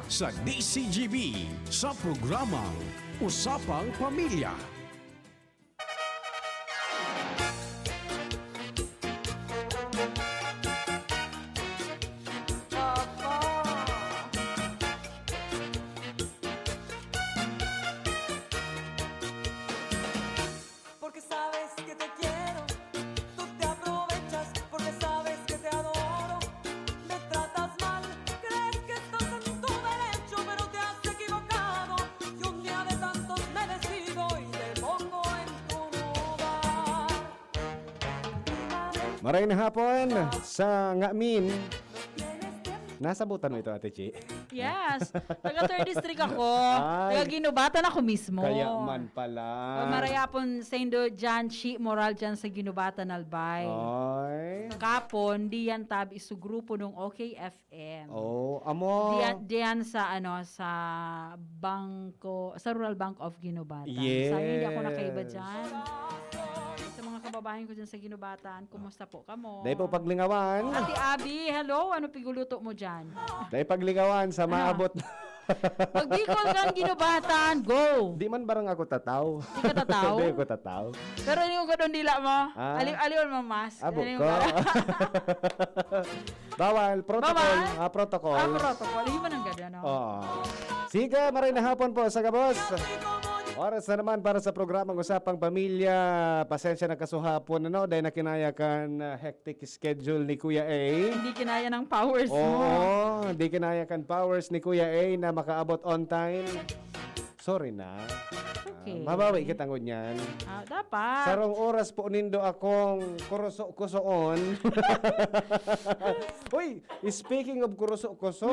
Sa DCGB sa programang Usapang Pamilya. Porque sabes que te quiero, tú te aprovechas porque sabes que te adoro. Me tratas mal, crees que estás en tu derecho, pero te has equivocado. Y un día de tantos me decido y te pongo en tu lugar. Maray na hapon sa Ngamin. Tienes tiempo. Nasabutan mo ito, Ate Chi? Yes. Taga 3rd District ako. Ay. Taga Ginubatan ako mismo. Kaya man pala. Marayapon sa Indo Jan Chi Moral dyan sa Ginubatan Albay. Oy. Kapon, diyan tab isu grupo ng OKFM. Oh, amo. Diyan sa sa bangko, sa Rural Bank of Ginubatan. Yes. Sa hindi ako nakaiba dyan. Sa mga kababayan ko dyan sa Ginubatan, kumusta po kamo? Dahil po paglingawan. Ate Abby, hello, ano piguluto mo dyan? Dahil paglingawan sa maabot. Pag Bicol kang Ginubatan, go! Di man barang ako tataw. Di ka tataw? Di ako tataw. Pero hindi ko doon dila mo. Ah. Aliwan mo, mas. Abo Ano yung ko. para- Bawal. Protocol. Bawal? Protocol. protocol. Hindi mo nang gano'n, no? Oo. Sige, maray na hapon po sa Gabos. Oras na naman para sa programang Usapang Pamilya. Pasensya na kasuhapon, ano, dahil nakinaya kan hectic schedule ni Kuya A. Hindi kinaya ng powers mo. Oo, di kinaya kan powers ni Kuya A na makaabot on time. Sorry na. Okay. Mabawi kitang ngunyan. Dapat. Sarong oras po nindo akong kuroso-kusoon. Uy, speaking of kuroso-kuso,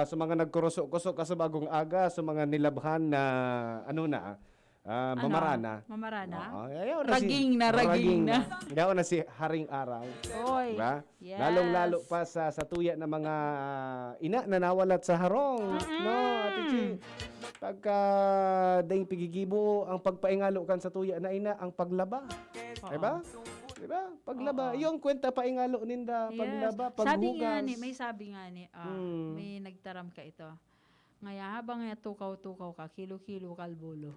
sa mga nagkuroso-kuso ka sa bagong aga, sa mga nilabhan na, mamarana. Mamarana? Oo, ayaw Raging na. Ayaw na si Haring Araw. Oy. Diba? Yes. Lalong-lalo pa sa tuya ng mga ina na nawalat sa harong. No, Ate Chi. Pagka daing pigigibo, ang pagpaingalo kan sa tuya na ina, ang paglaba. Diba? Diba? Paglaba. Yung kwenta paingalo ninda. Paglaba, paghugas. Sabi nga ni, may nagtaram ka ito. Ngaya habang tukaw-tukaw ka, kilo-kilo kalbolo.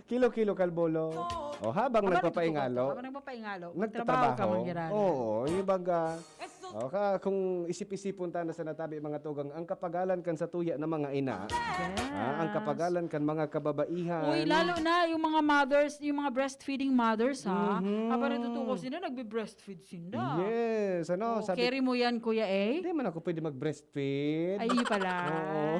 Kilo-kilo kalbolo. O habang nagpapaingalo, Habang nagpapaingalo. Magtrabaho nagtatrabaho. ka manggirana. Oo, yung baga. Kung isip-isipon ta na sa natabi mga tugang, ang kapagalan kan sa tuya ng mga ina, Yes. ang kapagalan kan mga kababaihan. Uy, lalo na yung mga mothers, yung mga breastfeeding mothers, ha? Mhm. Habang natutuko sila, nagbe-breastfeed sila. Yes, ano, sabi, Carry mo yan, Kuya A? hindi man ako pwede mag-breastfeed. Ay, pala. Oo.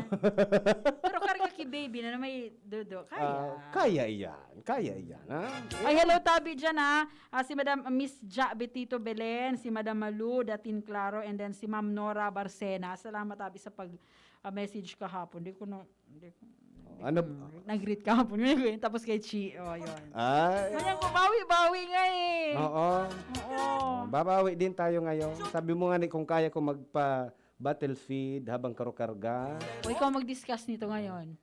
Pero karga ki baby na may dudo. Kaya. Kaya iyan, ha? Ay, hello, Tabi dyan, ha? Si Madam Miss Ja Betito Belen, si Madam Malu, Datin Claro, and then si Ma'am Nora Barcena. Salamat, Tabi, sa pag-message kahapon. Ano? Nag-greet kahapon. Tapos kay Chi. Oh, yun. Ay, Kanya ko, bawi nga eh. oo. Oo. Babawi din tayo ngayon. Sabi mo nga ni kung kaya ko magpa-battlefield habang karukarga. O, ikaw mag-discuss nito ngayon.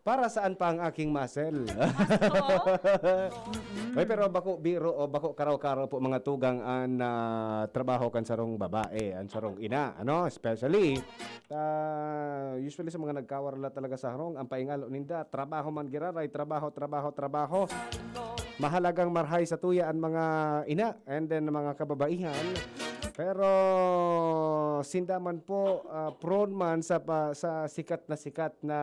Para saan pa ang aking muscle? Oy, pero bako biro o bako karaw-karaw po mga tugang ang trabaho kan sarong babae, ang sarong ina, ano, especially usually sa mga nagkawarala talaga sa harong, ang paingalo ninda, trabaho man giraray, trabaho. Mahalagang marhay sa tuya ang mga ina and then mga kababaihan. Pero sindaman po prone man sa sikat na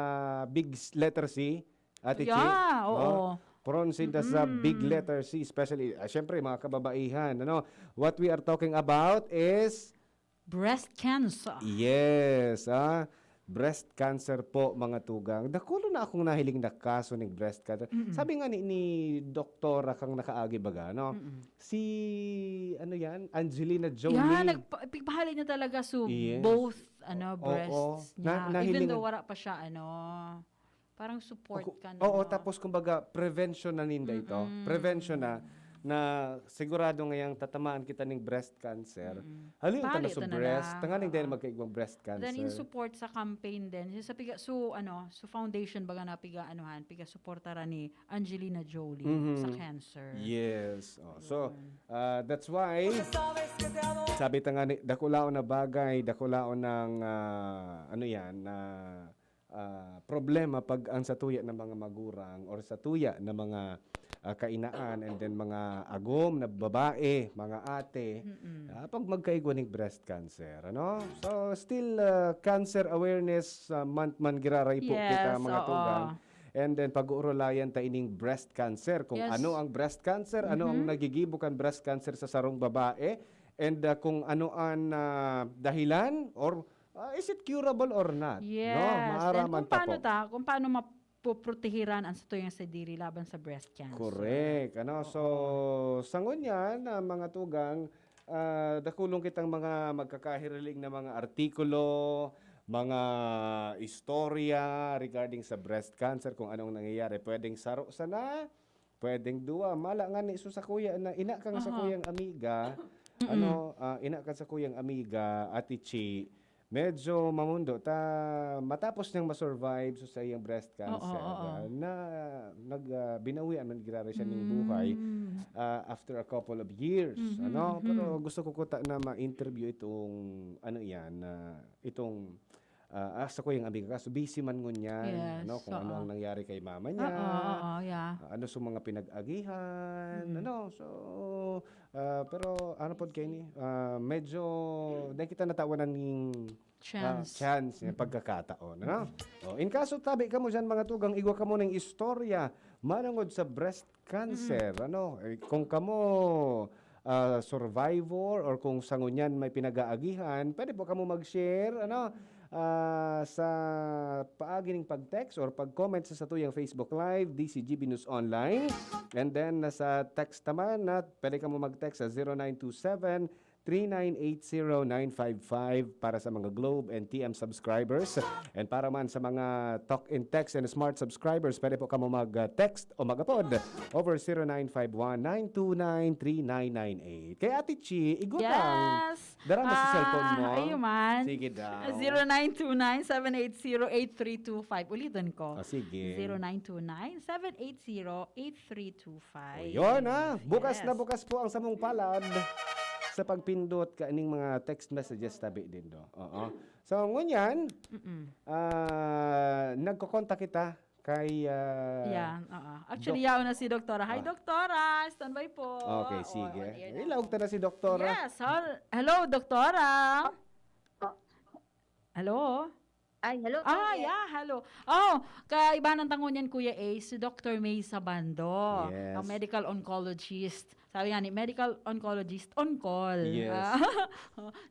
big letter C, Ate Chi. Yeah, oo. No? Prone sinda sa big letter C, especially syempre mga kababaihan, ano? What we are talking about is Breast cancer. yes, breast cancer po mga tugang. Dakulo na akong nahiling na kaso ng breast cancer. Sabi nga ni doktora kang nakaagi baga, no? Si ano yan? Angelina Jolie. Yeah, nagpahali niya talaga Yes. both Oo. breasts niya. Nahiling- Even though wala pa siya, parang support ka na. Oo, tapos kumbaga prevention na ninda ito. Prevention na. na sigurado ngayang tatamaan kita ng breast cancer. Halin ta na Bali, sa ito na breast, lang. tanganing din magkaigwang breast cancer. Then in support sa campaign din, sa piga so foundation baga na piga anuhan, piga suportara ni Angelina Jolie sa cancer. Yes. Oh, so, that's why Porque sabes que te adoro. sabi ta nga ni dakulaon na bagay, dakulaon ng ano yan na problema pag ang satuya ng mga magurang or satuya ng mga kainaan and then mga agom na babae, mga ate, pag magkaigwa ng breast cancer, ano? So still cancer awareness month man giraray po kita mga oo. tugang. And then pag-uurulayan ta ining breast cancer kung Yes. ano ang breast cancer, ano ang nagigibukan breast cancer sa sarong babae, and kung ano ang dahilan or is it curable or not? Yes. No, Then maaraman kung pa paano po. kung paano mapoprotehiran ang satuyang sa diri laban sa breast cancer. Correct. Ano? So, sangon yan, mga tugang, dakulong kitang mga magkakahiriling na mga artikulo, mga istorya regarding sa breast cancer, kung anong nangyayari. Pwedeng saro sana, pwedeng duwa. Mala nga ni iso sa kuya na ina kang sa kuyang amiga, ina kang sa kuyang amiga, Ate Chi, medyo mamundo ta matapos niyang ma-survive sa iyang breast cancer na binawian man girare siya ning buhay after a couple of years pero gusto ko kuta na ma-interview itong ano yan itong sa ko yung amiga kaso busy man ngun yan Yes, kung ano ang nangyari kay mama niya yeah. ano sa mga pinag-agihan so pero ano pod kay ni medyo dahil kita natawanan ning chance yung pagkakataon in kaso tabi ka mo dyan mga tugang igwa ka mo ng istorya manangod sa breast cancer kung kamo survivor or kung sangunyan may pinag-aagihan pwede po kamo mag-share sa paagi ng pag-text or pag-comment sa satuyang Facebook Live, DCGB News Online. And then, nasa text naman na pwede ka mo mag-text sa 0927-3980-955 para sa mga Globe and TM subscribers. And para man sa mga Talk in Text and Smart subscribers, pwede po ka mo mag-text o mag-upod over 0951-929-3998. Kaya Ate Chi, igwa lang. Yes. Dara mo sa cellphone mo. Ayun man. Sige daw. 0929-780-8325. Ulitin ko. Sige. 0929-780-8325. Yun bukas Yes. na bukas po ang samong palad sa pagpindot kaning mga text messages tabi din do. So ngunyan, nagko-contact kita kay Yan, Actually, yaon na si Doktora. Hi, Doktora! Standby po. Okay, sige. on air na. Ilawag ta na si Doktora. Yes. Hello, Doktora! Hello? Ay, hello. Yeah, hello. Kaiba ng tangon yan, Kuya Ace, si Dr. May Sabando, Yes. ang medical oncologist. Sabi nga ni, medical oncologist on call. Yes.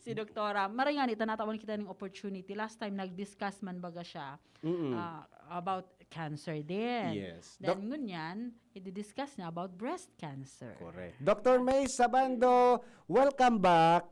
Si Doktora. Maray nga ni, tanatawan kita ng opportunity. Last time, nag-discuss man baga siya about cancer din. Yes. Then ngunyan, i-discuss niya about breast cancer. Correct. Dr. May Sabando, welcome back.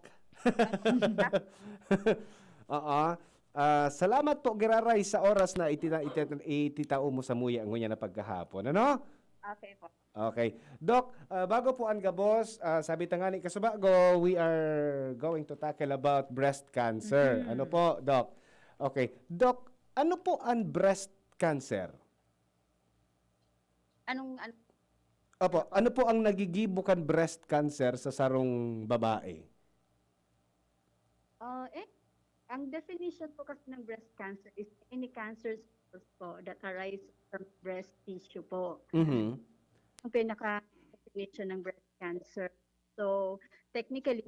Salamat po giraray sa oras na ititao mo sa muya ngunya na pagkahapon. Ano? Okay po. Okay. Doc, bago po ang gabos, sabi tangani kasubago, we are going to tackle about breast cancer. Ano po, Doc? Okay. Doc, ano po ang breast cancer? Opo, ano po ang nagigibukan breast cancer sa sarong babae? Ang definition po kasi ng breast cancer is any cancers po that arise from breast tissue po. Mhm. Ang pinaka-definition ng breast cancer. So, technically,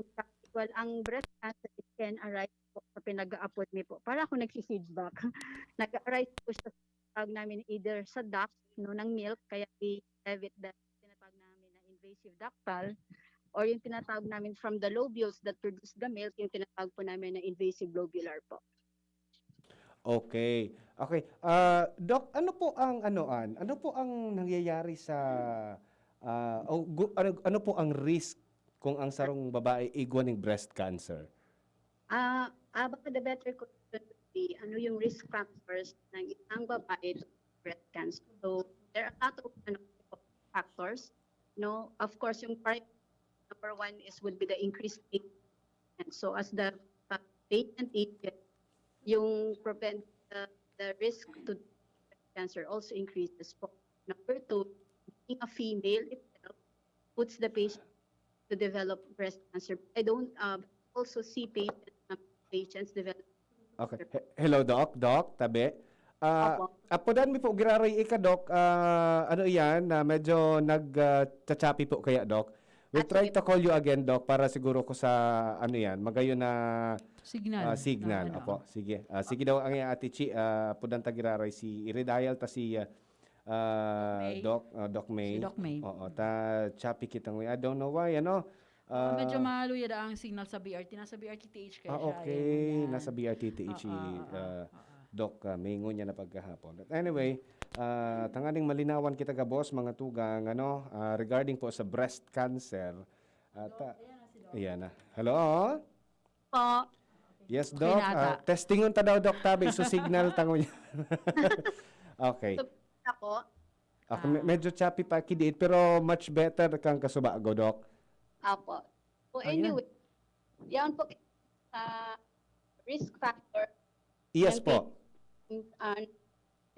ang breast cancer it can arise po sa pinag-aapod mi po. Para ako nagsi-feedback. Nag-arise po siya sa tawag namin either sa duct ng milk, kaya we have it that tinatawag namin na invasive ductal, or yung tinatawag namin from the lobules that produce the milk, yung tinatawag po namin na invasive lobular po. Okay. Okay. Doc, ano po ang nangyayari sa ano po ang risk kung ang sarong babae igwa ng breast cancer? Baka the better question would be, ano yung risk factors ng isang babae to breast cancer. So, there are a lot of factors no? Of course, yung number one would be the increased age. And so as the patient ages, yung the risk to cancer also increases po. Number two, being a female itself puts the patient to develop breast cancer. I don't also see patients develop. Okay. Hello, Doc. Doc, tabi. Opo. Apodan mi po giraray ika, Doc. Ano iyan, na medyo nag-chachapi po kaya, Doc. We'll try to call you again, Doc, para siguro ko sa ano yan, magayon na Signal. signal. Na, ano. Apo, sige. Sige daw ang Ate Chi, apodan tagiraray si Iridial ta si May. Doc May. Si Doc May. Oo, ta chapi kitang I don't know why, ano. Medyo maluya da ang signal sa BRT. Nasa BRT-TH kaya siya. Okay. Ayan. Nasa BRTTH Doc Mingo niya na pagkahapon. But anyway, tanganing malinawan kita ka boss mga tugang ano regarding po sa breast cancer. Ayan na. Hello? Po. Yes, Okay Doc. na ata. Testingon ta daw, Doc Tabi. So signal tango niya. Okay. So, ako, Okay, medyo choppy pa kidiit pero much better kang kasubago, Doc. apo. So Ayan. anyway, yan po risk factor Yes po.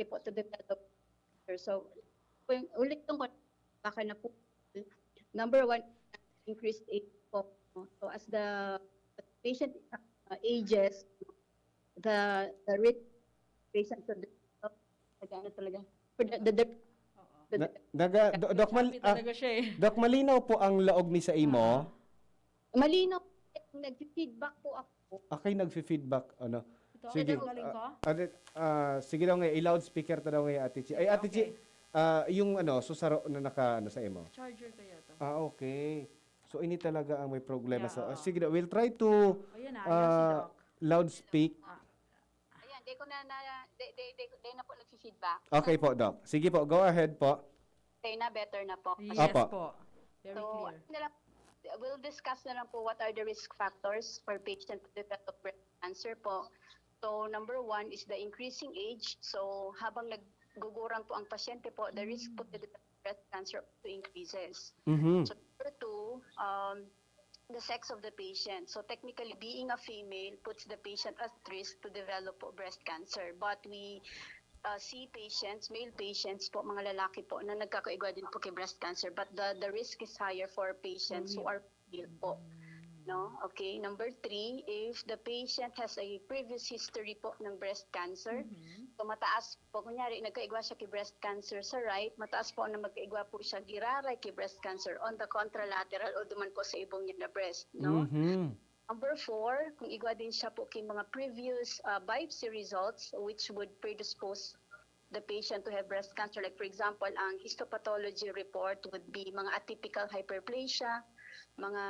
po to develop cancer. So, ulit ko baka na po. Number one, increased age po. So, as the patient ages, the risk patient to develop, talaga. Talaga siya eh. Doc, malinaw po ang laog ni sa imo. Malinaw, nag-feedback po ako. Okay, nagfi-feedback. Ano? Ito, Sige. ito, galing ko. Sige daw nga, i-loudspeaker ta daw nga Ate Chi. Ay, Ate Chi, yung ano, susaro na naka, ano sa imo. Charger kaya to. Okay. So, ini talaga ang may problema Yeah, sa... oo. sige daw, we'll try to Ayan na, ayan si Doc. loudspeak. Ayan, di ko na po nag-feedback. Okay po, Doc. Sige po, go ahead po. Okay na, better na po. Yes Opo. po. Very So, clear. we'll discuss na lang po what are the risk factors for patient to develop breast cancer po. So, number one is the increasing age. So, habang naggugurang po ang pasyente po, the risk po to develop breast cancer also increases. Mhm. So, number two, the sex of the patient. So, technically, being a female puts the patient at risk to develop po breast cancer. But we see patients, male patients po, mga lalaki po, na nagkakaigwa din po kay breast cancer. But the risk is higher for patients who are female po. No? Okay. Number three, if the patient has a previous history po ng breast cancer, so mataas po, kunyari, nagkaigwa siya kay breast cancer sa right, mataas po na magkaigwa po siya giraray kay breast cancer on the contralateral o duman po sa ibong niya na breast. No? Mhm. Number four, kung igwa din siya po kay mga previous biopsy results which would predispose the patient to have breast cancer. Like for example, ang histopathology report would be mga atypical hyperplasia, mga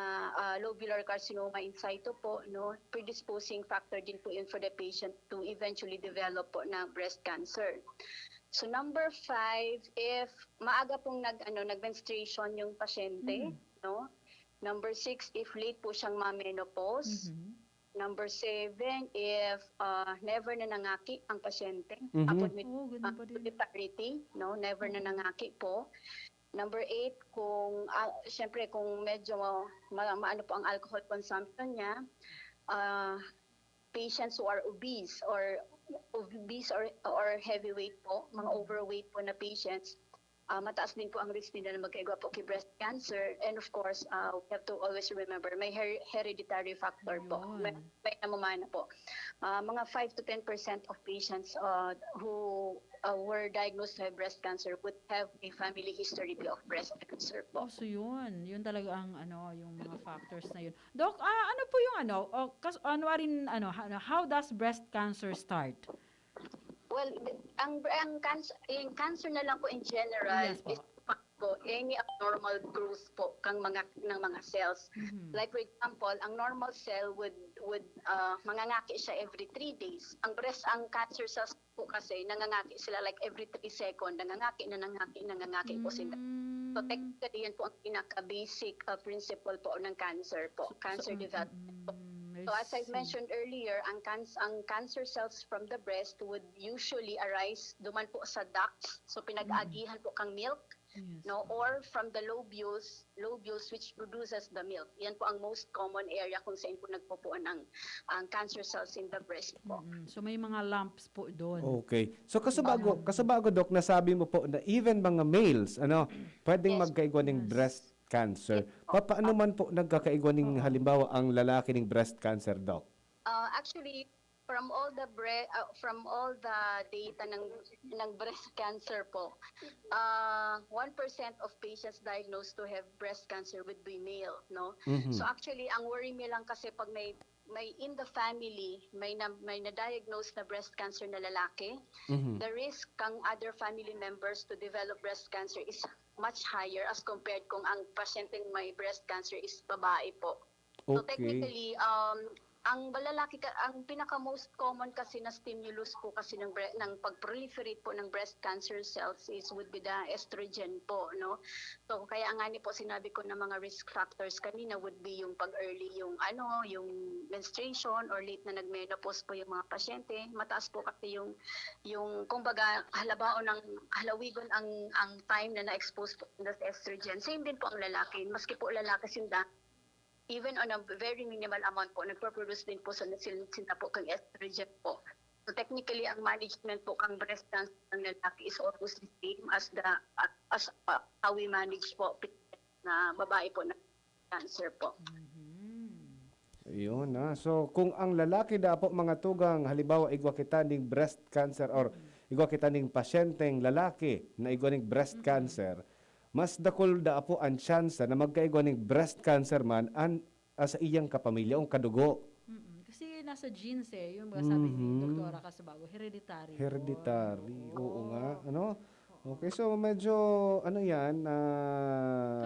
lobular carcinoma in situ po, no? Predisposing factor din po yun for the patient to eventually develop po na breast cancer. So number five, if maaga pong nag-menstruation yung pasyente, no? Number six, if late po siyang ma-menopause. Number seven, if never na nangaki ang pasyente. Upon ganun pa din. parity, no? Never na nangaki po. Number eight, kung syempre kung medyo maano po ang alcohol consumption niya, patients who are obese or heavyweight po, mga overweight po na patients, mataas din po ang risk nila na magkaigwa po kay breast cancer. And of course, we have to always remember, may hereditary factor po. May namamana po. Mga 5 to 10% of patients who were diagnosed to have breast cancer would have a family history of breast cancer po. Oh, so yun. Yun talaga ang yung mga factors na yun. Doc, ano po yung how does breast cancer start? Well, ang cancer na lang po in general Yes po. is po any abnormal growth po ng mga cells. Like for example, ang normal cell would mangangaki siya every 3 days. Ang cancer cells po kasi nangangaki sila like every 3 seconds, nangangaki po sila. So technically yan po ang pinaka-basic principle po ng cancer po, cancer development po. So as I mentioned earlier, ang cancer cells from the breast would usually arise duman po sa ducts. So pinag-agihan po kang milk. Yes. no, or from the lobules which produces the milk. Yan po ang most common area kung saan po nagpupuan ang cancer cells in the breast po. So may mga lumps po doon. Okay. So kasabago Doc, nasabi mo po na even mga males, pwedeng Yes. magkaigwa ng breast cancer. Paano man po nagkakaigwa ng halimbawa ang lalaki ng breast cancer, Doc? Actually, from all the data ng breast cancer po, 1% of patients diagnosed to have breast cancer would be male, no? Mhm. So actually, ang worry me lang kasi pag may in the family may na-diagnose na breast cancer na lalaki, Mhm. the risk kang other family members to develop breast cancer is much higher as compared kung ang pasyenteng may breast cancer is babae po. So Okay. technically, ang pinaka most common kasi na stimulus po kasi ng pag-proliferate po ng breast cancer cells would be the estrogen po, no? So kaya nga ni po sinabi ko na mga risk factors kanina would be yung pag-early yung menstruation or late na nag-menopause po yung mga pasyente. Mataas po kasi yung kumbaga halawigon ang time na na-expose po sa estrogen. Same din po ang lalaki. Maski po lalaki sinda even on a very minimal amount po, nagpo-produce din po sila po kang estrogen po. So technically, ang management po kang breast cancer ng lalaki is almost the same as how we manage po na babae po na cancer po. Ayun na. So kung ang lalaki da po mga tugang halimbawa igwa kita ning breast cancer or igwa kita ning pasyenteng lalaki na igwa ning breast cancer, mas dakol da po ang tsansa na magkaigwa ning breast cancer man sa iyang kapamilya o kadugo. Kasi nasa genes yung mga sabi ni Doktora Casabago, hereditary. Hereditary. Oo nga. Okay, so medyo yan.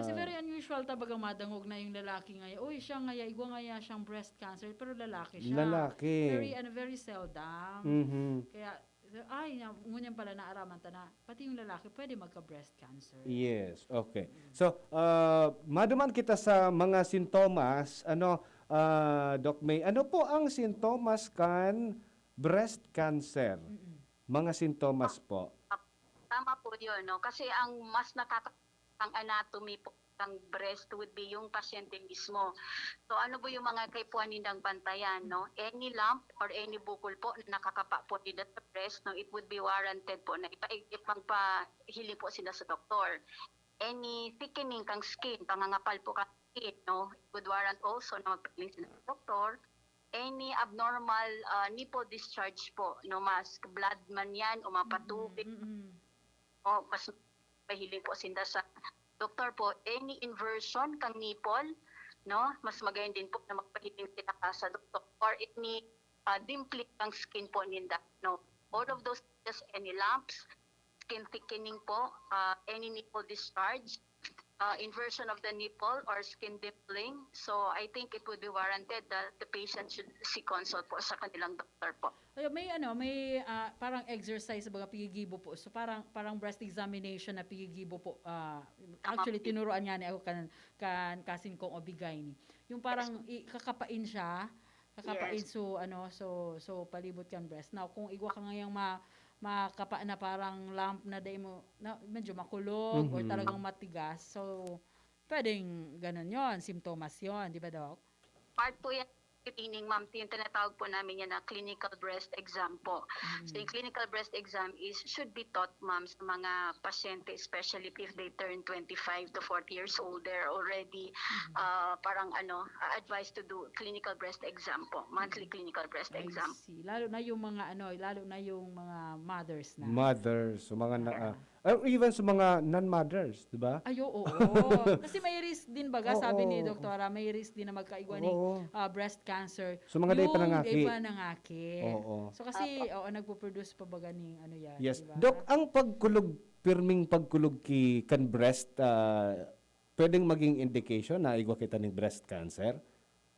Kasi very unusual tabagang madangog na yung lalaki ngayon. Uy, siya ngayon, igwa ngayon siyang breast cancer, pero lalaki siya. Lalaki. Very seldom. Kaya, ngunyan pala naaraman ta na, pati yung lalaki pwede magka-breast cancer. Yes, okay. So, maduman kita sa mga sintomas, Doc May, ano po ang sintomas kan breast cancer? Mga sintomas po. Tama po yun, no? Kasi ang mas ang anatomy po ng breast would be yung pasyente mismo. So ano po yung mga kaipuan nilang bantayan, no? Any lump or any bukol po na nakakapa po nila sa breast, no? It would be warranted po na ipangpahiling po sila sa doktor. Any thickening kang skin, pangangapal po kang skin, no? It would warrant also na magpahiling sila sa doktor. Any abnormal nipple discharge po, no? Mas blood man yan o mapatubig, mas pahiling po sila sa doktor po. Any inversion kang nipple, no? Mas magayon din po na magpahiling sila sa doktor. Or any dimpling kang skin po nila, no? All of those, just any lumps, skin thickening po, any nipple discharge, inversion of the nipple or skin dimpling. So I think it would be warranted that the patient should seek consult po sa kanilang doktor po. May parang exercise sa mga pigigibo po. So parang breast examination na pigigibo po. Actually tinuruan niya ni ako kasin kong obigay ni. Yung parang kakapain siya, Yes. so palibot kan breast. Now kung igwa ka ngayang makapa na parang lump na day mo na medyo makulog or talagang matigas. So pwedeng ganun 'yon, simptomas 'yon, di ba, Doc? Part po yan screening, ma'am. Yung tinatawag po namin yan na clinical breast exam po. So yung clinical breast exam should be taught, ma'am, sa mga pasyente, especially if they turn 25 to 40 years old, they're already advised to do clinical breast exam po, monthly clinical breast I exam. see. Lalo na yung mga mothers na. Mothers, so mga or even sa mga non-mothers, di ba? Ay, oo. Kasi may risk din baga, sabi ni Doktora, may risk din na magkaigwa ng breast cancer. So, mga day Yung panangaki. day panangaki. Oo. So kasi, nagpo-produce pa baga ng yan. Yes. Diba? Dok, ang pirming pagkulog kan breast, pwedeng maging indication na igwa kita ng breast cancer?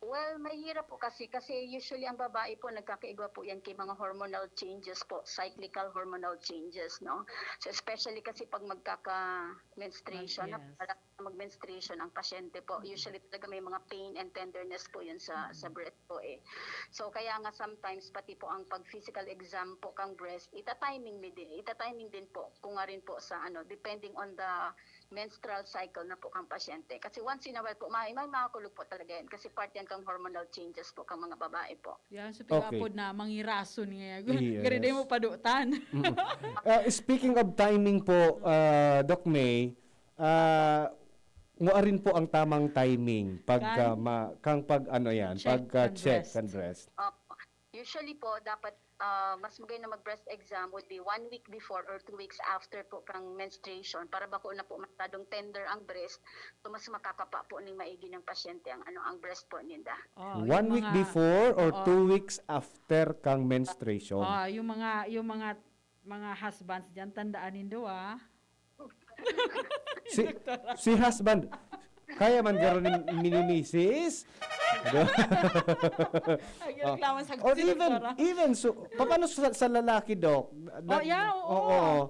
Well, Well, mahirap po kasi usually ang babae po nagkakaigwa po yan kay mga hormonal changes po, cyclical hormonal changes, no? So especially kasi pag magkaka-menstruation, Yes. para mag-menstruation ang pasyente po, usually talaga may mga pain and tenderness po yun sa breast po eh. So kaya nga sometimes pati po ang pag-physical exam po kang breast, itatiming din po kung nga rin po sa depending on the menstrual cycle na po kang pasyente. Kasi once in a while po, may makakulog po talaga yan. Kasi part yan kang hormonal changes po kang mga babae po. Yan, so Okay. pag-apod na, mangirason nga. Yes. Gari day mo padutan. Speaking of timing po, Doc May, rin po ang tamang timing pagka Check pagka-check and and breast. Usually po, dapat mas magay na mag-breast exam would be 1 week before or 2 weeks after po kang menstruation para bako na po masyadong tender ang breast, so mas makakapa po ng maigi ng pasyente ang breast po ninda. Oh, 1 week before or Oo. 2 weeks after kang menstruation. Yung mga husbands diyan tandaan nindo Si husband, kaya man garo ni minimisis. Ay, reklamo sa Or si Doktora. even so, paano sa lalaki, Doc? Oo.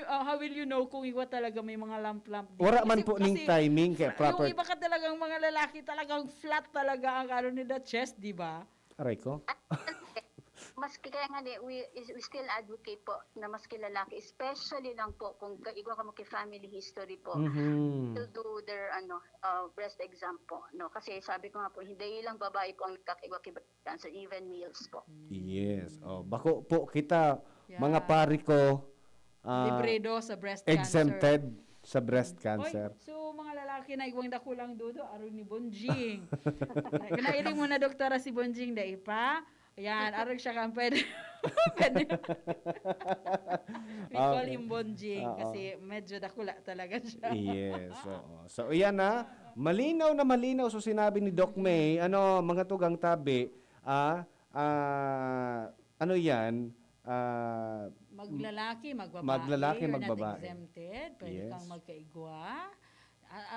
How will you know kung iwa talaga may mga lamp-lamp dito? Wala man Kasi- po ning kasi timing kaya proper. Yung iba ka talagang mga lalaki talagang flat talaga ang nila chest, di ba? Aray ko. Maski kaya nga we still advocate po na maski lalaki, especially lang po kung igwa ka mo kay family history po, Mhm. to do their breast exam po, no? Kasi sabi ko nga po, hindi lang babae po ang nagkakaigwa kay breast cancer, even males po. Yes. Bako po kita Yeah. mga pari ko Libredo sa breast cancer. exempted sa breast cancer. Oy, so mga lalaki na igwang dakulang dudo, aron ni Bonjing. Kinailing mo na doktora si Bonjing dai pa. Ayan, aron siya kang pwede. We call him Bonjing Oo. kasi medyo dakula talaga siya. Yes. Oo. So iyan na, malinaw so sinabi ni Doc May, mga tugang tabi, Maglalaki, magbabae. Maglalaki, you're magbabae. not exempted. Pwede Yes. kang magkaigwa.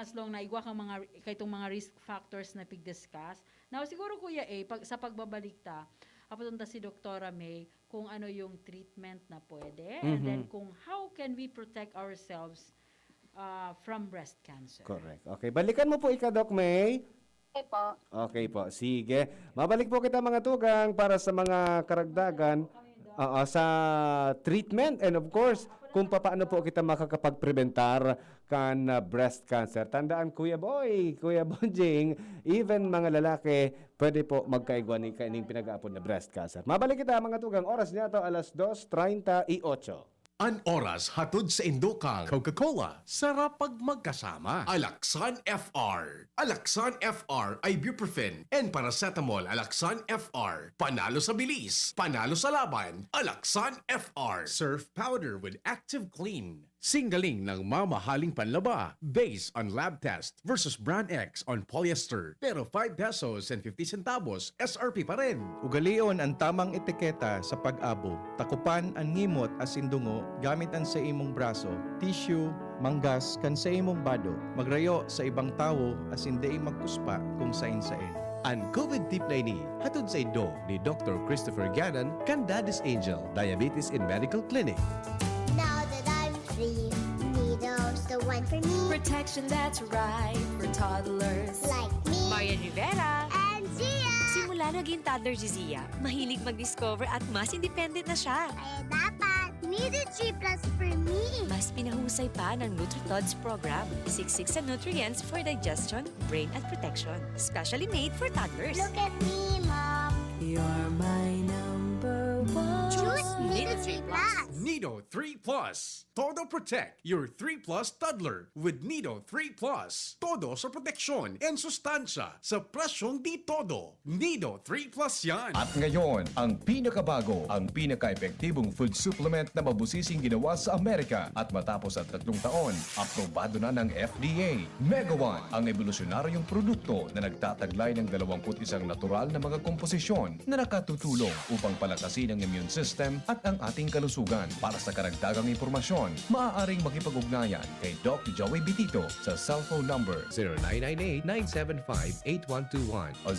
As long na igwa kang kaytong mga risk factors na pig-discuss. Now, siguro Kuya A, sa pagbabalik apatunta si Doktora May kung ano yung treatment na pwede and then kung how can we protect ourselves from breast cancer. Correct. Okay, balikan mo po Doc May. Okay po. Okay po, sige. Mabalik po kita mga tugang para sa mga karagdagan sa treatment and of course, kung paano po kita makakapagprebentar kan breast cancer. Tandaan, Kuya Boy, Kuya Bonjing, even mga lalaki, pwede po magkaigwa ni kaning pinag-aapon na breast cancer. Mabalik kita mga tugang, oras niya to alas 2:38. An oras hatod sa Indokang Coca-Cola. Sarap pag magkasama. Alaksan FR. Alaksan FR ibuprofen and paracetamol. Alaksan FR. Panalo sa bilis. Panalo sa laban. Alaksan FR. Surf powder with active clean. Singgaling ng mamahaling panlaba based on lab test versus brand X on polyester. Pero 5 pesos and 50 centavos SRP pa rin. Ugalion ang tamang etiketa sa pag-abo. Takupan ang ngimot asin dungo gamit ang sa imong braso, tissue, manggas kan sa imong bado. Magrayo sa ibang tawo asin dai magkuspa kung sain-sain. Ang COVID tip na ini, hatod sa ido ni Dr. Christopher Gannon, kan Daddy's Angel Diabetes and Medical Clinic. Now that I'm free, Nido's the one for me. Protection that's right for toddlers. Like me Marian Rivera. and Zia. Simula naging toddler si Zia, mahilig mag-discover at mas independent na siya. Kaya dapat Nido 3 Plus for me. Mas pinahusay pa ng NutriTods program. Siksik sa nutrients for digestion, brain at protection. Specially made for toddlers. Look at me, Mom. You're my number one. Choose Nido 3 Plus. Nido 3 Plus. Todo protect your 3 Plus toddler with Nido 3 Plus. Todo sa proteksyon and sustansya sa presyong di todo. Nido 3 Plus yan. At ngayon, ang pinakabago, ang pinaka-epektibong food supplement na mabusising ginawa sa Amerika at matapos ang 3 taon, aprobado na ng FDA. Mega One, ang evolusyonaryong produkto na nagtataglay ng 21 natural na mga komposisyon na nakatutulong upang palakasin ang immune system at ang ating kalusugan. Para sa karagdagang impormasyon, maaaring makipag-ugnayan kay Doc Joey Bitito sa cellphone number 0998-975-8121 o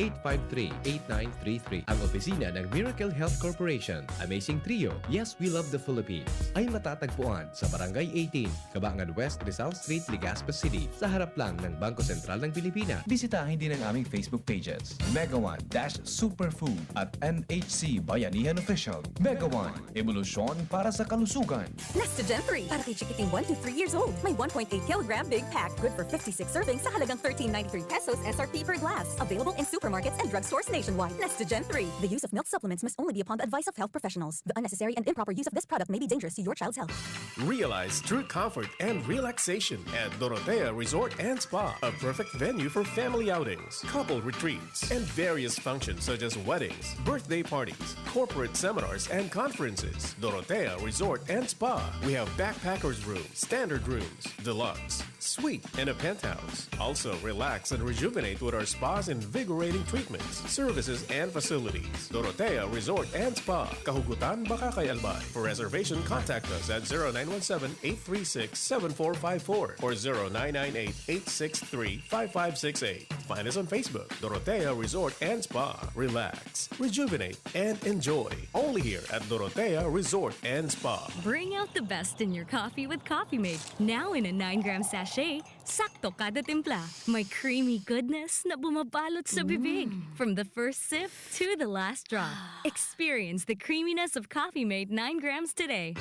853-8933. Ang opisina ng Miracle Health Corporation, Amazing Trio, Yes, We Love the Philippines, ay matatagpuan sa Barangay 18, Cabangan West, Rizal Street, Legazpi City, sa harap lang ng Bangko Sentral ng Pilipinas. Bisitahin din ang aming Facebook pages, Mega One Superfood at MHC Bayanihan Official. Mega One, ebolusyon para sa kalusugan. Nestogen 3 para kay chikiting 1 to 3 years old. May 1.8 kilogram big pack. Good for 56 servings sa halagang 13.93 pesos SRP per glass. Available in supermarkets and drugstores nationwide. Nestogen 3. The use of milk supplements must only be upon the advice of health professionals. The unnecessary and improper use of this product may be dangerous to your child's health. Realize true comfort and relaxation at Dorotea Resort and Spa, a perfect venue for family outings, couple retreats, and various functions such as weddings, birthday parties, corporate seminars, and conferences. Dorotea Resort and Spa. We have backpackers rooms, standard rooms, deluxe, suite, and a penthouse. Also, relax and rejuvenate with our spa's invigorating treatments, services, and facilities. Dorotea Resort and Spa, Kahugutan, Bakakay, Albay. For reservation, contact us at 0917-836-7454 or 0998-863-5568. Find us on Facebook, Dorotea Resort and Spa. Relax, rejuvenate, and enjoy. Only here at Dorotea Resort and Spa. Bring out the best in your coffee with Coffee Mate. Now in a 9-gram sachet, sakto kada timpla. May creamy goodness na bumabalot sa bibig. From the first sip to the last drop. Experience the creaminess of Coffee Mate 9 grams today.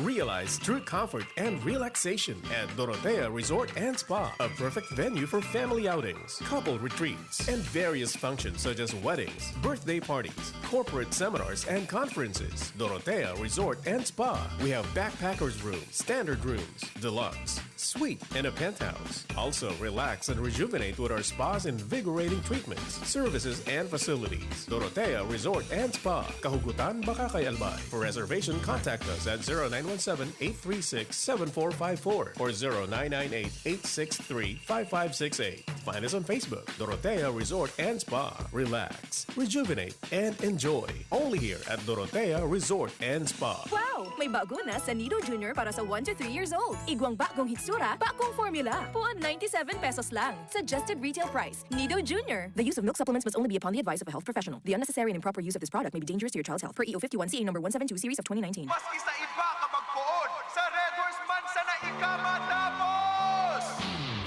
Realize true comfort and relaxation at Dorotea Resort and Spa, a perfect venue for family outings, couple retreats, and various functions such as weddings, birthday parties, corporate seminars, and conferences. Dorotea Resort and Spa. We have backpackers rooms, standard rooms, deluxe, suite, and a penthouse. Also, relax and rejuvenate with our spa's invigorating treatments, services, and facilities. Dorotea Resort and Spa, Kahugutan, Bakakay, Albay. For reservation, contact us at 0917-836-7454 or 0998-863-5568. Find us on Facebook, Dorotea Resort and Spa. Relax, rejuvenate, and enjoy. Only here at Dorotea Resort and Spa. Wow! May bago na sa Nido Junior para sa 1 to 3 years old. Igwang bagong hitsura, bagong formula. Puan 97 pesos lang. Suggested retail price. Nido Junior. The use of milk supplements must only be upon the advice of a health professional. The unnecessary and improper use of this product may be dangerous to your child's health. Per EO 51 CA number 172 series of 2019. Maski sa iba ka magpuon, sa Red Horse man sana ikamatapos!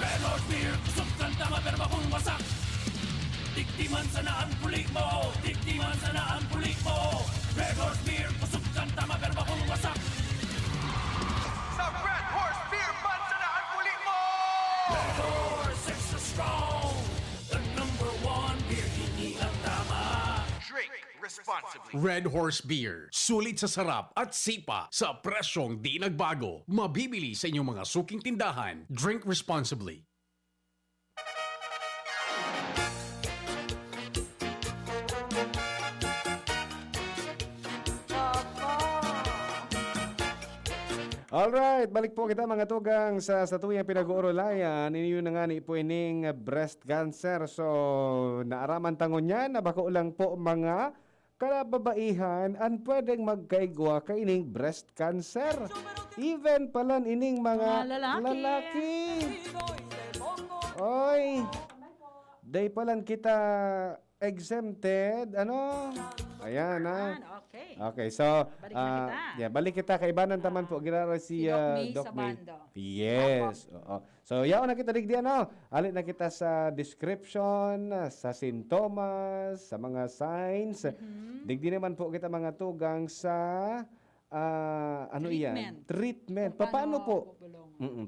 Red Horse Beer, kusog kanta maperma kung wasak. Diktiman sana ang pulik mo, diktiman sana ang pulik mo. Red Horse Beer, kusog kanta maperma kung wasak. Sa Red Horse Beer man sana ang pulik mo! Red Horse, extra strong. The number one beer, hindi ang tama. Drink responsibly. Red Horse Beer. Sulit sa sarap at sipa sa presyong di nagbago. Mabibili sa inyong mga suking tindahan. Drink responsibly. Alright, balik po kita mga tugang sa tuyang pinag-uurulayan. Ninyo na nga ni po ining breast cancer. So, naaraman tangon yan na bako lang po mga kalababaihan ang pwedeng magkaigwa kay ining breast cancer. Even palan ining mga lalaki. Oy, day palan kita exempted. Ano? Ayan, ha? Okay, so balik kita kay ibanan taman po ginara si Doc May. Yes. Oo. So yaon na kita digdi ano. Alit na kita sa description, sa sintomas, sa mga signs. Digdi naman po kita mga tugang sa ano iyan? Treatment. Paano po?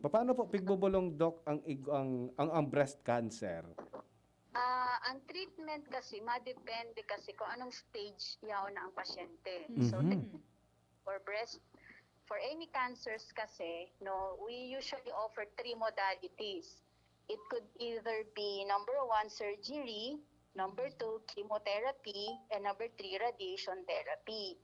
Paano po pigbubulong Doc ang breast cancer? Ang treatment kasi, madepende kasi kung anong stage yaon na ang pasyente. So, for any cancers kasi, we usually offer 3 modalities. It could either be number 1, surgery, number 2, chemotherapy, and number 3, radiation therapy.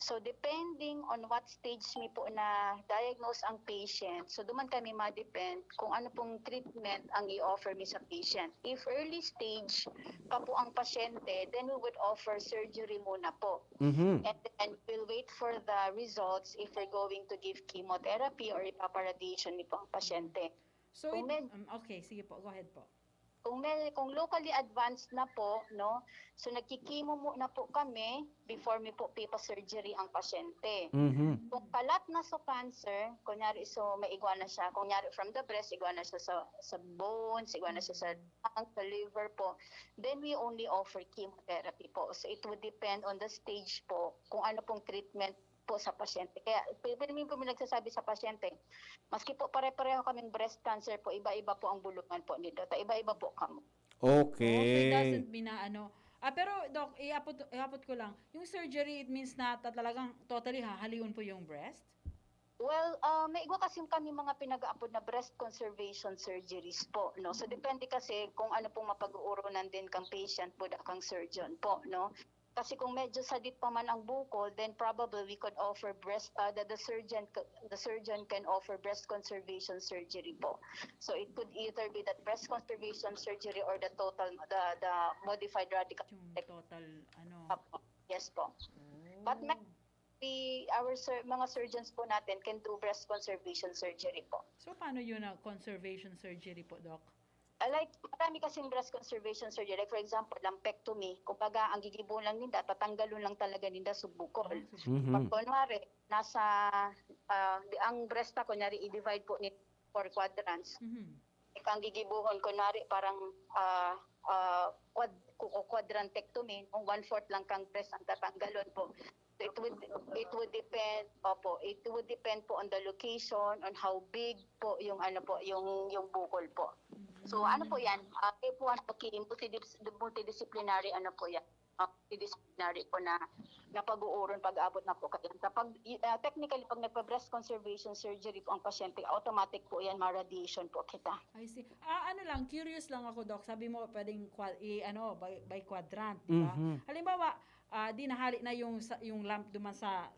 So, depending on what stage mi po na diagnose ang patient, so duman kami ma-depend kung ano pong treatment ang i-offer mi sa patient. If early stage pa po ang pasyente, then we would offer surgery muna po. And then we'll wait for the results if we're going to give chemotherapy or ipaparadiation ni po ang pasyente. So, Kung okay, sige po, go ahead po. Kung locally advanced na po, no, so nagkikimo muna po kami before mi po pipa-surgery ang pasyente. Kung kalat na sa cancer, kunyari so maigwa na siya, kunyari from the breast, igwa na siya sa bones, igwa na siya sa lung, sa liver po, then we only offer chemotherapy po. So it would depend on the stage po kung ano pong treatment po sa pasyente. Kaya pinipili po nagsasabi sa pasyente, maski po pare-pareho kaming breast cancer po, iba-iba po ang bulungan po nito. Iba-iba po kamo. Okay. So it doesn't mean na ano. Pero Doc, iapot ko lang. Yung surgery, it means na talagang totally hahaliun po yung breast? Well, may iba kasi kami mga pinag-aapod na breast conservation surgeries po, no? So depende kasi kung ano pong mapag-uurunan din kang patient po da kang surgeon po, no? Kasi kung medyo sadit pa man ang bukol, then probably we could offer the surgeon can offer breast conservation surgery po. So it could either be that breast conservation surgery or the modified radical Yung total, ano? Yes po. But mga surgeons po natin can do breast conservation surgery po. So paano yun na conservation surgery po, Doc? Like, marami kasing breast conservation surgery. Like, for example, lumpectomy. Kumbaga, ang gigibon lang ninda, tatanggalon lang talaga ninda subukol. Pag kunwari, ang breast na, kunyari, i-divide po ni 4 quadrants. Ang gigibuhon, kunwari, parang quadrantectomy, kung 1/4 lang kang breast ang tatanggalon po. So it would depend po on the location, on how big po yung yung bukol po. So ano po yan? Po multidisciplinary po yan. Multidisciplinary po na pag-uuron pag-abot na po kayan. Technically pag nagpa-breast conservation surgery po ang pasyente, automatic po yan ma-radiation po kita. I see. Ano lang, curious lang ako, Doc. Sabi mo pwedeng by quadrant, di ba? Halimbawa, di nahali na yung lump duman sa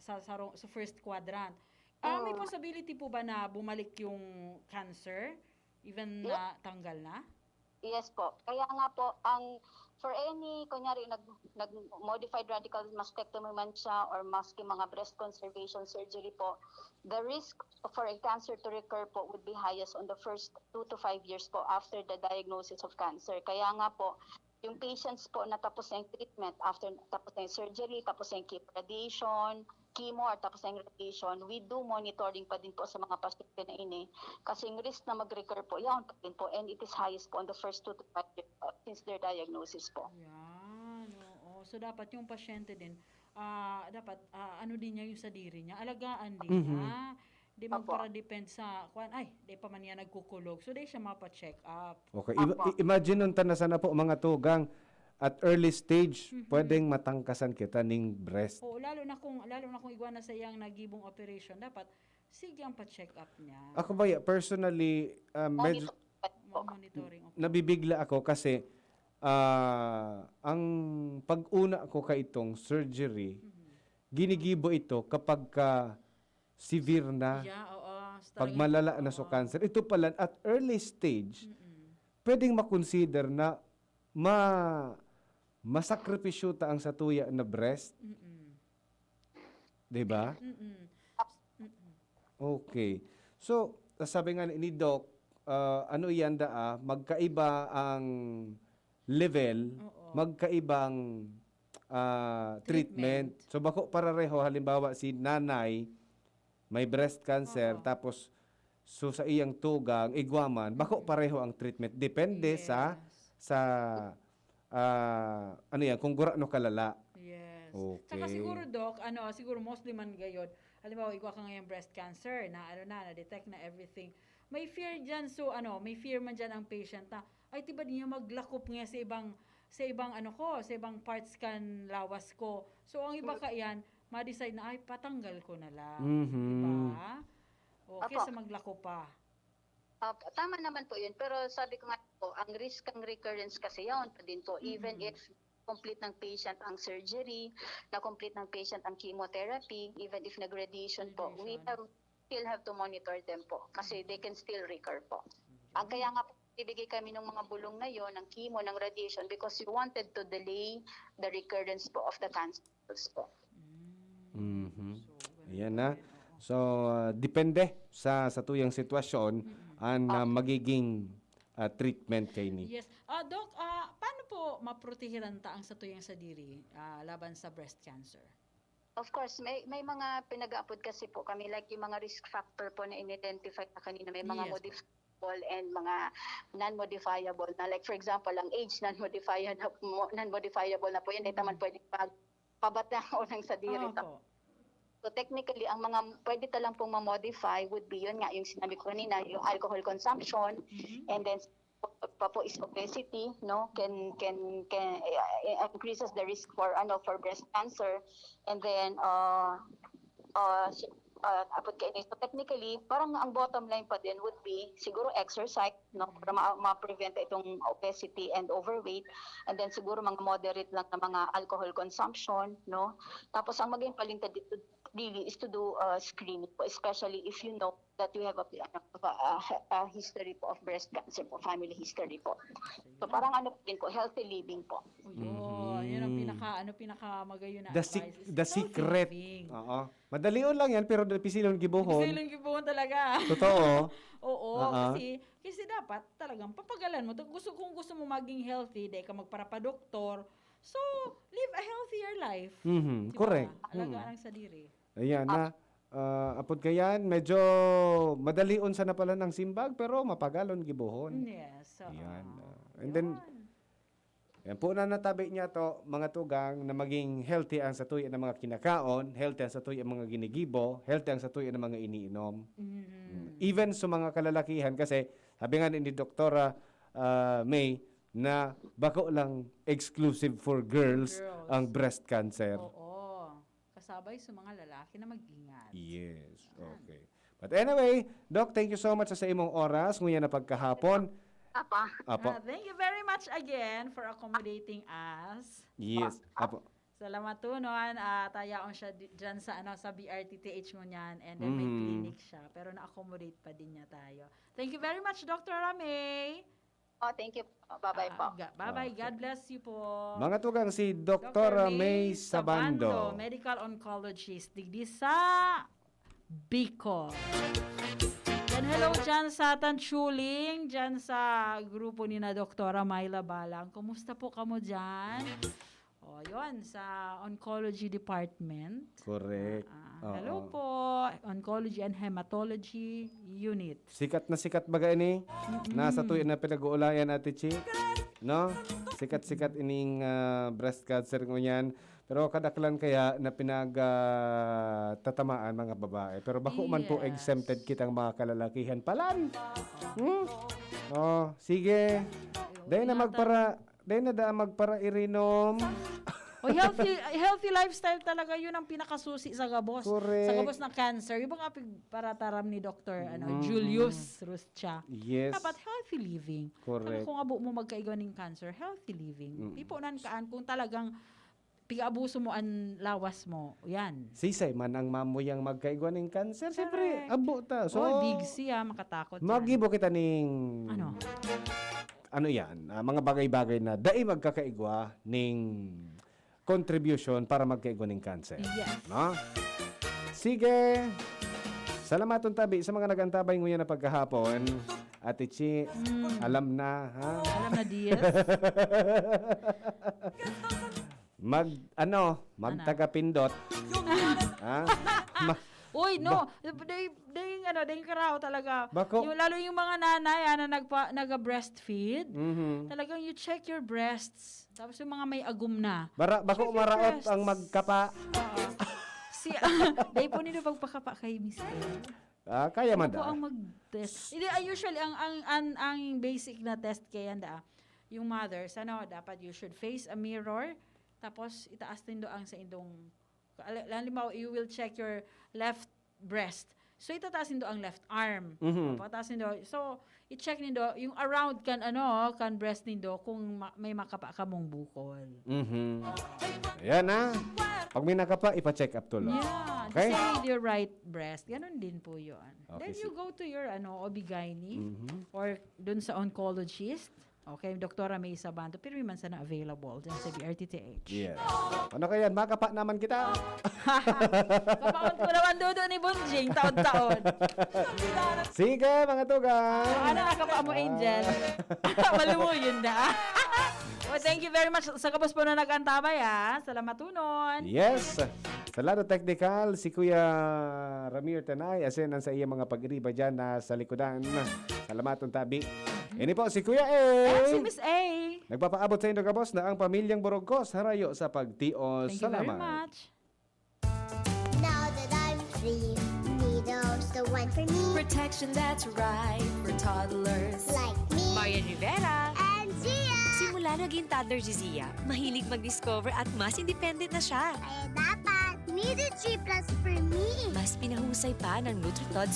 first quadrant. May possibility po ba na bumalik yung cancer even na tanggal na? Yes po. Kaya nga po for any kunyari nag-modified radical mastectomy man siya or maski mga breast conservation surgery po, the risk for a cancer to recur po would be highest on the first 2 to 5 years po after the diagnosis of cancer. Kaya nga po yung patients po na tapos na yung treatment, after tapos na yung surgery, tapos na yung radiation, chemo, or tapos na yung radiation, we do monitoring pa din po sa mga pasyente na ini. Kasi yung risk na mag-recur po, yan pa din po, and it is highest po on the first 2 to 5 years since their diagnosis po. Yan, oo. So dapat yung pasyente din, dapat ano din niya yung sa diri niya, alagaan din niya. Di magpara-depend sa, di pa man yan nagkukulog. So, di siya mapa-check up. Okay. Imagine nun na sana po mga tugang at early stage, pwedeng matangkasan kita ning breast. Oo, lalo na kung igwa na sa iyang nagibong operation, dapat sige ang pa-check up niya. Ako ba, personally, medyo Monitoring. nabibigla ako kasi ang pag-una ko ka itong surgery, ginigibo ito kapag severe na, pag malala na sa cancer. Ito pala, at early stage, pwedeng makonsider na masakripisyo ta ang satuya na breast. Diba? Okay. So, sabi nga ni Doc, ano yan magkaiba ang level, magkaibang treatment. So, bako parareho, halimbawa si nanay, may breast cancer, tapos sa iyang tugang, igwaman, bako pareho ang treatment. Depende sa kung gura no kalala. Yes. Okay. Saka siguro, Doc, siguro mostly man gayon. Halimbawa, igwa ka ngayon breast cancer, na-detect na everything. May fear dyan, may fear man dyan ang patient na, tiba niya maglakop nga sa ibang parts kan lawas ko. So, ang iba ka yan, ma-decide na, patanggal ko na lang. Diba? Okay, sa maglako pa. Tama naman po yun. Pero sabi ko nga po, ang risk ng recurrence kasi yun pa din po. Even if complete ng patient ang surgery, na-complete ng patient ang chemotherapy, even if nag-radiation po, we still have to monitor them po. Kasi they can still recur po. Ang kaya nga po, ibigay kami ng mga bulong na yon, ng chemo, ng radiation, because we wanted to delay the recurrence po of the cancers po. Ayan na. So, depende sa tuyang sitwasyon ang magiging treatment kay ni. Yes. Doc, paano po maprotehiran ta ang satuyang sa diri laban sa breast cancer? Of course, may mga pinag-aapod kasi po kami, like yung mga risk factor po na in-identify na kanina, may mga Yes. modifiable and mga non-modifiable na, like for example, ang age non-modifiable na po yan, dito man pwede pabata unang sa diri. Opo. So technically, ang mga pwede talang pong ma-modify would be yun nga, yung sinabi ko kanina, yung alcohol consumption, and then pa po is obesity, no, can increases the risk for breast cancer, and then so technically parang ang bottom line pa din would be siguro exercise, no, para ma-prevent itong obesity and overweight, and then siguro mga moderate lang na mga alcohol consumption, no. Tapos ang maging palintad dito really is to do screening po, especially if you know that you have a history po of breast cancer po, family history po. So parang din po, healthy living po. Yun ang pinaka magayon na The, advice. is the healthy secret. living. Oo. Madalion lang yan, pero pisilon gibuhon. Pisilon gibuhon talaga. Totoo. Oo, Oo. kasi dapat talagang papagalan mo. Kung gusto mo maging healthy, dahil ka magparapadoktor, so live a healthier life. Diba? Correct. Alagaan ang sa diri. Ayan na. Apod kayan, medyo madalion sa na pala ng simbag, pero mapagalon gibuhon. Yes. Ayan. And then, yan po na natabi niya to, mga tugang, na maging healthy ang satuy ng mga kinakaon, healthy ang satuy ang mga ginigibo, healthy ang satuy ng mga iniinom. Even sa mga kalalakihan, kasi sabi nga ni Doktora May, na bako lang exclusive for girls ang breast cancer. Oo. Kasabay sa mga lalaki na mag-ingat. Yes, okay. But anyway, Doc, thank you so much sa imong oras ngunya na pagkahapon. Apo. Thank you very much again for accommodating us. Yes, apo. Salamat to noon. Tayaon siya dyan sa sa BRTTH mo niyan, and then may clinic siya, pero na-accommodate pa din niya tayo. Thank you very much, Dr. Ramey. Thank you. Bye-bye po. Bye-bye. God bless you po. Mga tugang si Dr. May Sabando. Medical oncologist digdi sa Bicol. And hello dyan sa Tanchuling, dyan sa grupo ni na Doktora Myla Balang. Kumusta po kamo dyan? Yun, sa Oncology Department. Correct. Hello po, Oncology and Hematology Unit. Sikat na sikat baga ini. Nasa tuyo na pinag-uulayan Ate Chi. No? Sikat-sikat ining breast cancer ngunyan. Pero kadaklan kaya na pinag-tatamaan mga babae. Pero bako man po exempted kitang mga kalalakihan palan. Sige. Dahil na magpara irinom. Healthy lifestyle talaga yun ang pinakasusi sa gabos. Correct. Sa gabos ng cancer. Yung mga para taram ni Dr. Julius Ruscha. Yes. Dapat healthy living. Correct. Kung abo mo magkaigaw ng cancer, healthy living. Di po kaan kung talagang piga-abuso mo ang lawas mo. Yan. Sisay man ang mamuyang magkaigwan ng cancer. Siyempre, abo ta. So, big siya, makatakot yan. magibo kita ning... Ano yan? Mga bagay-bagay na dai magkakaigwa ning contribution para magkaigwa ng cancer. Yes. No? Sige. Salamatong tabi sa mga nagantabay nguya na pagkahapon. Ate Chi, alam na, ha? Alam na, Diaz. Magtagapindot. Ha? Uy, no. Dahil karaw talaga. Bako? Lalo yung mga nanay na nag-breastfeed. Talagang you check your breasts. Tapos yung mga may agum na. Bako maraot ang magkapa. Dahil po nito pagpakapa kay Miss Kel. Kaya man po da. ang mag-test. Usually, ang basic na test kaya yung mothers, dapat you should face a mirror, tapos itaas din doon sa indong, halimbawa, you will check your left breast. So, itataas nindo ang left arm. Pataas nindo. So, i-check nindo yung around kan breast nindo kung may makapa ka mong bukol. Ayan na. Pag may nakapa, ipa-check up tuloy. Yeah. Okay? The same with your right breast. Ganon din po yun. Okay, Then you go to your OB-GYN or dun sa oncologist. Okay, Doktora May Sabanto, pero man sana available dyan sa BRTTH. Yes. Ano kaya? Makapa naman kita. Kapaon ko naman doon ni Bunjing, taon-taon. Sige, mga tugang. Ano nakapa mo, Angel? Malumo yun na. Well, thank you very much sa kapos po na nag-antabay, ha? Salamat tunon. Yes. Sa lado technical, si Kuya Ramir Tanay, asin ang sa iya mga pag-iriba dyan na sa likodan. Salamat tabi. Ini po si Kuya A. And si Miss A. Nagpapaabot sa inyo kabos na ang pamilyang Borogkos harayo sa pagtios. Thank you very Salamat. much. Now that I'm free, Nido's the one for me. Protection that's right for toddlers. Like me Marian Rivera. and Zia. Simula naging toddler si Zia, mahilig mag-discover at mas independent na siya. Kaya dapat, Nido G Plus for me. Mas pinahusay pa ng Nutritods